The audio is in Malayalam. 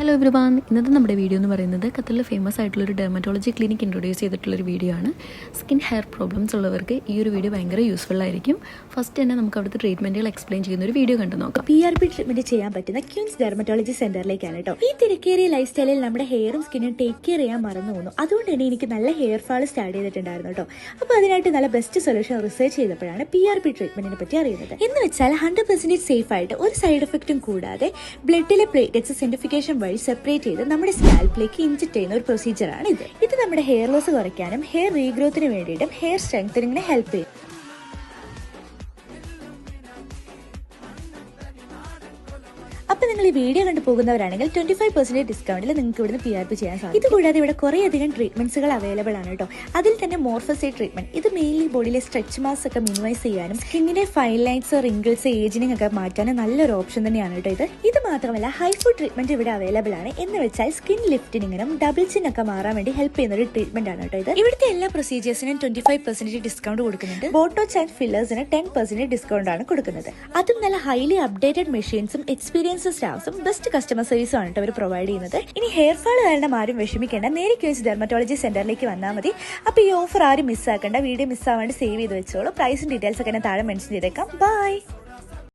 ഹലോ എവരിവൺ, ഇന്നത്തെ നമ്മുടെ വീഡിയോ എന്ന് പറയുന്നത് ഖത്തറിൽ ഫേമസ് ആയിട്ടുള്ളൊരു ഡെർമറ്റോളജി ക്ലിനിക് ഇൻട്രൊഡ്യൂസ് ചെയ്തിട്ടുള്ളൊരു വീഡിയോ ആണ്. സ്കിൻ ഹെയർ പ്രോബ്ലംസ് ഉള്ളവർക്ക് ഈ ഒരു വീഡിയോ ഭയങ്കര യൂസ്ഫുൾ ആയിരിക്കും. ഫസ്റ്റ് തന്നെ നമുക്ക് അവിടുത്തെ ട്രീറ്റ്മെൻറ്റുകൾ എക്സ്പ്ലെയിൻ ചെയ്യുന്ന ഒരു വീഡിയോ കണ്ടു നോക്കാം. PRP ട്രീറ്റ്മെന്റ് ചെയ്യാൻ പറ്റുന്ന ക്യൂൻസ് ഡെർമറ്റോളജി സെന്ററിലേക്കാണ് കേട്ടോ. ഈ തിരക്കേറിയ ലൈഫ് സ്റ്റൈലിൽ നമ്മുടെ ഹെയറും സ്കിന്നും ടേക്ക് കെയർ ചെയ്യാൻ മറന്നു പോകുന്നു. അതുകൊണ്ട് തന്നെ എനിക്ക് നല്ല ഹെയർ ഫാൾ സ്റ്റാർട്ട് ചെയ്തിട്ടുണ്ടായിരുന്നു കേട്ടോ. അപ്പോൾ അതിനായിട്ട് നല്ല ബെസ്റ്റ് സൊല്യൂഷൻ റിസർച്ച് ചെയ്തപ്പോഴാണ് PRP ട്രീറ്റ്മെന്റിനെ പറ്റി അറിയുന്നത്. എന്ന് വെച്ചാൽ 100% സേഫ് ആയിട്ട് ഒരു സൈഡ് എഫക്റ്റും കൂടാതെ ബ്ലഡിലെ പ്ലേറ്റ്ലെറ്റ്സ് സെൻട്രിഫിക്കേഷൻ വഴി സെപ്പറേറ്റ് ചെയ്ത് നമ്മുടെ സ്കാൽപ്പിലേക്ക് ഇൻജെക്ട് ചെയ്യുന്ന ഒരു പ്രൊസീജിയറാണ് ഇത്. ഇത് നമ്മുടെ ഹെയർ ലോസ് കുറയ്ക്കാനും ഹെയർ റീഗ്രോത്തിന് വേണ്ടിയിട്ടും ഹെയർ സ്ട്രെങ്തനിങ്ങിനെ ഹെൽപ്പ് ചെയ്യും. അപ്പൊ നിങ്ങൾ ഈ വീഡിയോ കണ്ടു പോകുന്നവരാണെങ്കിൽ 25% ഡിസ്കൗണ്ടിൽ നിങ്ങൾക്ക് ഇവിടുന്ന് PRP ചെയ്യാൻ സാധിക്കും. ഇത് കൂടാതെ ഇവിടെ കുറേ അധികം ട്രീറ്റ്മെന്റ്സുകൾ അവൈലബിൾ ആണ് കേട്ടോ. അതിൽ തന്നെ മോർഫോസൈഡ് ട്രീറ്റ്മെന്റ്, ഇത് മെയിൻലി ബോഡിയിലെ സ്ട്രെച്ച് മാർക്സ് ഒക്കെ മിനിമൈസ് ചെയ്യാനും സ്കിന്നിന്റെ ഫൈൻ ലൈൻസ്, റിങ്കിൾസ്, ഏജിനിങ് ഒക്കെ മാറ്റാനും നല്ലൊരു ഓപ്ഷൻ തന്നെയാണ് കേട്ടോ ഇത് മാത്രമല്ല ഹൈ ഫുഡ് ട്രീറ്റ്മെന്റ് ഇവിടെ അവൈലബിൾ ആണ്. എന്ന് വെച്ചാൽ സ്കിൻ ലിഫ്റ്റിനിങ്ങിനും ഡബിൾ ചിൻ ഒക്കെ മാറാൻ വേണ്ടി ഹെൽപ്പ് ചെയ്യുന്ന ഒരു ട്രീറ്റ്മെന്റ് ആണ് കേട്ടോ ഇത്. ഇവിടുത്തെ എല്ലാ പ്രൊസീജിയേഴ്സിനും 25% ഡിസ്കൗണ്ട് കൊടുക്കുന്നുണ്ട്. ബോട്ടോക്സ് ആൻഡ് ഫില്ലേഴ്സിന് 10% ഡിസ്കൗണ്ട് ആണ് കൊടുക്കുന്നത്. അതും നല്ല ഹൈലി അപ്ഡേറ്റഡ് മെഷീൻസും എക്സ്പീരിയൻസ് സ്റ്റാഫ്സും ബെസ്റ്റ് കസ്റ്റമർ സർവീസും ആണ് അവർ പ്രൊവൈഡ് ചെയ്യുന്നത്. ഇനി ഹെയർ ഫാൾ കാരണം ആരും വിഷമിക്കേണ്ട, നേരെ ക്യൂൻസ് ഡെർമറ്റോളജി സെന്ററിലേക്ക് വന്നാൽ മതി. അപ്പോൾ ഈ ഓഫർ ആരും മിസ്സാക്കേണ്ട. വീഡിയോ മിസ്സാവാണ്ട് സേവ് ചെയ്ത് വെച്ചോളൂ. പ്രൈസും ഡീറ്റെയിൽസ് ഒക്കെ ഞാൻ താഴെ മെൻഷൻ ചെയ്തേക്കാം. ബൈ.